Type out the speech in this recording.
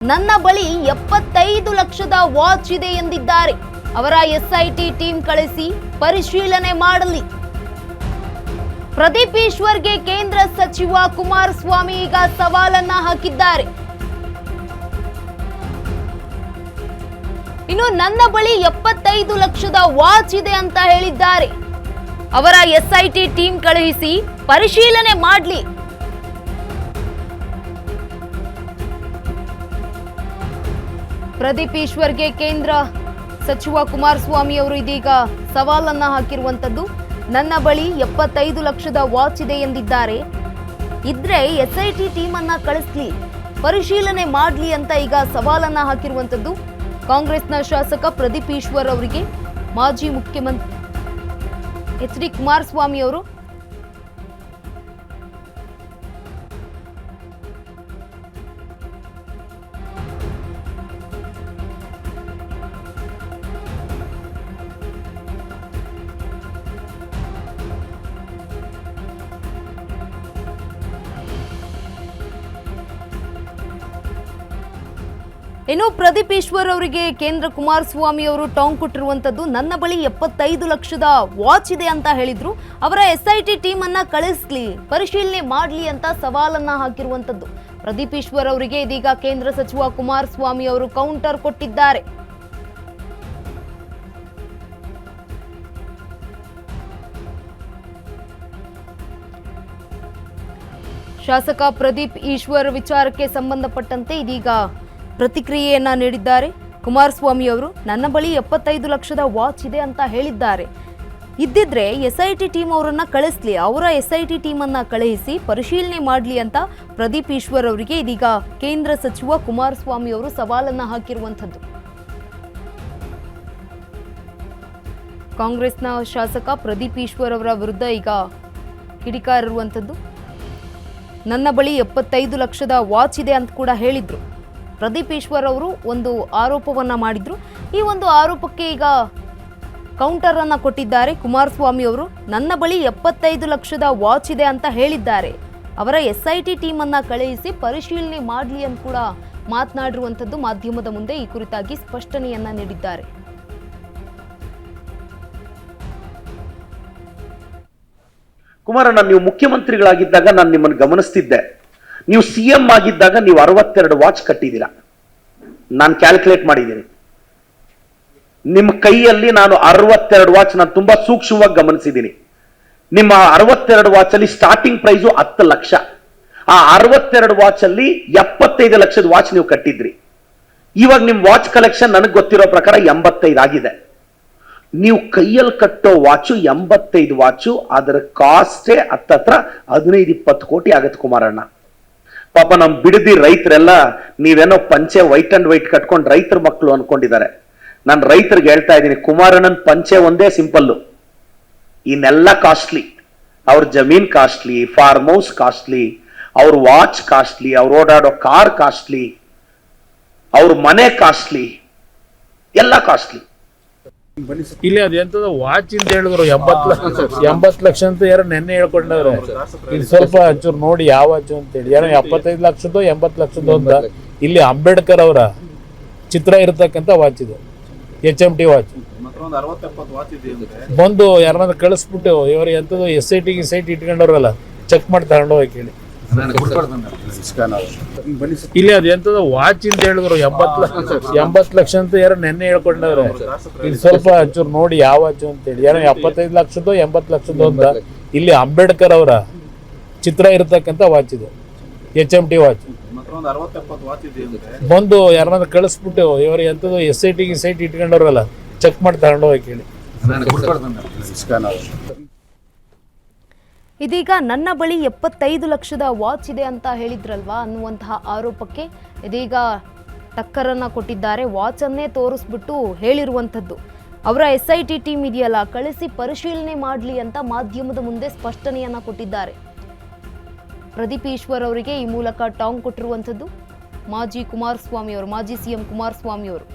ನನ್ನ ಬಳಿ 75 ಲಕ್ಷದ ವಾಚ್ ಇದೆ ಎಂದಿದ್ದಾರೆ. ಅವರ ಎಸ್ಐಟಿ ಟೀಮ್ ಕಳಿಸಿ ಪರಿಶೀಲನೆ ಮಾಡಲಿ. ಪ್ರದೀಪ್ ಈಶ್ವರ್ಗೆ ಕೇಂದ್ರ ಸಚಿವ ಕುಮಾರಸ್ವಾಮಿ ಈಗ ಸವಾಲನ್ನ ಹಾಕಿದ್ದಾರೆ. ಇನ್ನು ನನ್ನ ಬಳಿ 75 ಲಕ್ಷದ ವಾಚ್ ಇದೆ ಅಂತ ಹೇಳಿದ್ದಾರೆ. ಅವರ ಎಸ್ಐಟಿ ಟೀಮ್ ಕಳುಹಿಸಿ ಪರಿಶೀಲನೆ ಮಾಡಲಿ. ಪ್ರದೀಪ್ ಈಶ್ವರ್ಗೆ ಕೇಂದ್ರ ಸಚಿವ ಕುಮಾರಸ್ವಾಮಿ ಅವರು ಇದೀಗ ಸವಾಲನ್ನ ಹಾಕಿರುವಂತದ್ದು. ನನ್ನ ಬಳಿ 75 ಲಕ್ಷದ ವಾಚ್ ಇದೆ ಎಂದಿದ್ದಾರೆ. ಇದ್ರೆ ಎಸ್ಐಟಿ ಟೀಮ್ ಅನ್ನ ಕಳಿಸ್ಲಿ, ಪರಿಶೀಲನೆ ಮಾಡ್ಲಿ ಅಂತ ಈಗ ಸವಾಲನ್ನ ಹಾಕಿರುವಂತದ್ದು ಕಾಂಗ್ರೆಸ್ನ ಶಾಸಕ ಪ್ರದೀಪ್ ಈಶ್ವರ್ ಅವರಿಗೆ ಮಾಜಿ ಮುಖ್ಯಮಂತ್ರಿ ಎಚ್ ಡಿ ಕುಮಾರಸ್ವಾಮಿ ಅವರು. ಇನ್ನು ಪ್ರದೀಪ್ ಈಶ್ವರ್ ಅವರಿಗೆ ಕೇಂದ್ರ ಕುಮಾರಸ್ವಾಮಿ ಅವರು ಟಾಂಗ್ ಕೊಟ್ಟಿರುವಂತದ್ದು. ನನ್ನ ಬಳಿ 75 ಲಕ್ಷದ ವಾಚ್ ಇದೆ ಅಂತ ಹೇಳಿದ್ರು. ಅವರ ಎಸ್ಐಟಿ ಟೀಮ್ ಅನ್ನ ಕಳಿಸ್ಲಿ, ಪರಿಶೀಲನೆ ಮಾಡ್ಲಿ ಅಂತ ಸವಾಲನ್ನ ಹಾಕಿರುವಂತದ್ದು. ಪ್ರದೀಪ್ ಈಶ್ವರ್ ಅವರಿಗೆ ಇದೀಗ ಕೇಂದ್ರ ಸಚಿವ ಕುಮಾರಸ್ವಾಮಿ ಅವರು ಕೌಂಟರ್ ಕೊಟ್ಟಿದ್ದಾರೆ. ಶಾಸಕ ಪ್ರದೀಪ್ ಈಶ್ವರ್ ವಿಚಾರಕ್ಕೆ ಸಂಬಂಧಪಟ್ಟಂತೆ ಇದೀಗ ಪ್ರತಿಕ್ರಿಯೆಯನ್ನ ನೀಡಿದ್ದಾರೆ ಕುಮಾರಸ್ವಾಮಿ ಅವರು. ನನ್ನ ಬಳಿ 75 ಲಕ್ಷದ ವಾಚ್ ಇದೆ ಅಂತ ಹೇಳಿದ್ದಾರೆ. ಇದ್ದಿದ್ರೆ ಎಸ್ಐಟಿ ಟೀಮ್ ಅವರನ್ನ ಕಳಿಸ್ಲಿ, ಅವರ ಎಸ್ಐಟಿ ಟೀಮ್ ಅನ್ನ ಕಳುಹಿಸಿ ಪರಿಶೀಲನೆ ಮಾಡಲಿ ಅಂತ ಪ್ರದೀಪ್ ಈಶ್ವರ್ ಅವರಿಗೆ ಇದೀಗ ಕೇಂದ್ರ ಸಚಿವ ಕುಮಾರಸ್ವಾಮಿ ಅವರು ಸವಾಲನ್ನ ಹಾಕಿರುವಂಥದ್ದು. ಕಾಂಗ್ರೆಸ್ನ ಶಾಸಕ ಪ್ರದೀಪ್ ಈಶ್ವರ್ ಅವರ ವಿರುದ್ಧ ಈಗ ಕಿಡಿಕಾರಿರುವಂಥದ್ದು. ನನ್ನ ಬಳಿ 75 ಲಕ್ಷದ ವಾಚ್ ಇದೆ ಅಂತ ಕೂಡ ಹೇಳಿದ್ರು. ಪ್ರದೀಪ್ ಈಶ್ವರ್ ಅವರು ಒಂದು ಆರೋಪವನ್ನ ಮಾಡಿದ್ರು. ಈ ಒಂದು ಆರೋಪಕ್ಕೆ ಈಗ ಕೌಂಟರ್ ಅನ್ನ ಕೊಟ್ಟಿದ್ದಾರೆ ಕುಮಾರಸ್ವಾಮಿ ಅವರು. ನನ್ನ ಬಳಿ 75 ಲಕ್ಷದ ವಾಚ್ ಇದೆ ಅಂತ ಹೇಳಿದ್ದಾರೆ. ಅವರ ಎಸ್ಐಟಿ ಟೀಮ್ ಅನ್ನ ಕಳುಹಿಸಿ ಪರಿಶೀಲನೆ ಮಾಡಲಿ ಅಂತ ಕೂಡ ಮಾತನಾಡಿರುವಂತದ್ದು. ಮಾಧ್ಯಮದ ಮುಂದೆ ಈ ಕುರಿತಾಗಿ ಸ್ಪಷ್ಟನೆಯನ್ನ ನೀಡಿದ್ದಾರೆ. ಕುಮಾರಣ್ಣ, ನೀವು ಮುಖ್ಯಮಂತ್ರಿಗಳಾಗಿದ್ದಾಗ ನಾನು ನಿಮ್ಮನ್ನು ಗಮನಿಸ್ತಿದ್ದೆ. ನೀವು ಸಿಎಂ ಆಗಿದ್ದಾಗ ನೀವು 62 ವಾಚ್ ಕಟ್ಟಿದ್ದೀರಾ. ನಾನು ಕ್ಯಾಲ್ಕುಲೇಟ್ ಮಾಡಿದ್ದೀನಿ. ನಿಮ್ಮ ಕೈಯಲ್ಲಿ ನಾನು 62 ವಾಚ್ ನಾನು ತುಂಬಾ ಸೂಕ್ಷ್ಮವಾಗಿ ಗಮನಿಸಿದ್ದೀನಿ. ನಿಮ್ಮ 62 ವಾಚ್ ಅಲ್ಲಿ ಸ್ಟಾರ್ಟಿಂಗ್ ಪ್ರೈಸು 10 ಲಕ್ಷ. ಆ 62 ವಾಚ್ ಅಲ್ಲಿ 75 ಲಕ್ಷದ ವಾಚ್ ನೀವು ಕಟ್ಟಿದ್ರಿ. ಇವಾಗ ನಿಮ್ ವಾಚ್ ಕಲೆಕ್ಷನ್ ನನಗೆ ಗೊತ್ತಿರೋ ಪ್ರಕಾರ 85 ಆಗಿದೆ. ನೀವು ಕೈಯಲ್ಲಿ ಕಟ್ಟೋ ವಾಚು 85 ವಾಚು, ಅದರ ಕಾಸ್ಟೇ ಹತ್ತತ್ರ 15-20 ಕೋಟಿ ಆಗತ್ತೆ ಕುಮಾರಣ್ಣ. ಪಾಪ ನಮ್ ಬಿಡದಿ ರೈತರೆಲ್ಲ ನೀವೇನೋ ಪಂಚೆ ವೈಟ್ ಅಂಡ್ ವೈಟ್ ಕಟ್ಕೊಂಡು ರೈತರ ಮಕ್ಕಳು ಅನ್ಕೊಂಡಿದ್ದಾರೆ. ನಾನು ರೈತರಿಗೆ ಹೇಳ್ತಾ ಇದ್ದೀನಿ, ಕುಮಾರಣ್ಣನ ಪಂಚೆ ಒಂದೇ ಸಿಂಪಲ್ಲು, ಇನ್ನೆಲ್ಲ ಕಾಸ್ಟ್ಲಿ. ಅವ್ರ ಜಮೀನ್ ಕಾಸ್ಟ್ಲಿ, ಫಾರ್ಮ್ ಹೌಸ್ ಕಾಸ್ಟ್ಲಿ, ಅವ್ರ ವಾಚ್ ಕಾಸ್ಟ್ಲಿ, ಅವ್ರು ಓಡಾಡೋ ಕಾರ್ ಕಾಸ್ಟ್ಲಿ, ಅವ್ರ ಮನೆ ಕಾಸ್ಟ್ಲಿ, ಎಲ್ಲ ಕಾಸ್ಟ್ಲಿ. ಇಲ್ಲಿ ಅದೆಂತದ ವಾಚ್ ಅಂತ ಹೇಳಿದ್ರು 80 ಲಕ್ಷ ಅಂತ ಯಾರೋ ನೆನ್ನೆ ಹೇಳ್ಕೊಂಡವ್ರೆ. ಇದು ಸ್ವಲ್ಪ ಒಂಚೂರು ನೋಡಿ ಯಾವ ವಾಚ್ ಅಂತ ಹೇಳಿ. ಏನೋ 75 ಲಕ್ಷದ್ದು 80 ಲಕ್ಷದ್ದು ಅಂತ. ಇಲ್ಲಿ ಅಂಬೇಡ್ಕರ್ ಅವರ ಚಿತ್ರ ಇರತಕ್ಕಂತ ವಾಚ್ ಇದು, HMT ವಾಚ್. ಬಂದು ಯಾರನ್ನ ಕಳಿಸ್ಬಿಟ್ಟು ಇವರು ಎಂತದ್ದು SIT ಇಟ್ಕೊಂಡವ್ರಲ್ಲ, ಚೆಕ್ ಮಾಡಿ ತಗೊಂಡು ಹೋಗಿ ಕೇಳಿ. ಇಲ್ಲಿ ಅದೆಂತದ ವಾಚ್ ಅಂತ ಹೇಳಿದ್ರು 80 ಲಕ್ಷ ಅಂತ ಯಾರೋ ನೆನ್ನೆ ಹೇಳ್ಕೊಂಡವ್ರೆ. ಇದು ಸ್ವಲ್ಪ ಒಂಚೂರು ನೋಡಿ ಯಾವ ವಾಚ್ ಅಂತ ಹೇಳಿ. ಏನೋ 75 ಲಕ್ಷದ್ದು 80 ಲಕ್ಷದ್ದು ಅಂತ. ಇಲ್ಲಿ ಅಂಬೇಡ್ಕರ್ ಅವರ ಚಿತ್ರ ಇರತಕ್ಕಂತ ವಾಚ್ ಇದು, HMT ವಾಚ್. ಬಂದು ಯಾರನ್ನ ಕಳಿಸ್ಬಿಟ್ಟು ಇವರು ಎಂತದ್ದು SIT ಇಟ್ಕೊಂಡವ್ರಲ್ಲ, ಚೆಕ್ ಮಾಡಿ ತಗೊಂಡು ಹೋಗಿ ಕೇಳಿ. ಇದೀಗ ನನ್ನ ಬಳಿ 75 ಲಕ್ಷದ ವಾಚ್ ಇದೆ ಅಂತ ಹೇಳಿದ್ರಲ್ವಾ ಅನ್ನುವಂತಹ ಆರೋಪಕ್ಕೆ ಇದೀಗ ಟಕ್ಕರನ್ನ ಕೊಟ್ಟಿದ್ದಾರೆ. ವಾಚ್ ಅನ್ನೇ ತೋರಿಸ್ಬಿಟ್ಟು ಹೇಳಿರುವಂಥದ್ದು. ಅವರ SIT ಟೀಮ್ ಇದೆಯಲ್ಲ, ಕಳಿಸಿ ಪರಿಶೀಲನೆ ಮಾಡಲಿ ಅಂತ ಮಾಧ್ಯಮದ ಮುಂದೆ ಸ್ಪಷ್ಟನೆಯನ್ನ ಕೊಟ್ಟಿದ್ದಾರೆ. ಪ್ರದೀಪ್ ಈಶ್ವರ್ ಅವರಿಗೆ ಈ ಮೂಲಕ ಟಾಂಗ್ ಕೊಟ್ಟಿರುವಂಥದ್ದು ಮಾಜಿ ಸಿಎಂ ಕುಮಾರಸ್ವಾಮಿ ಅವರು.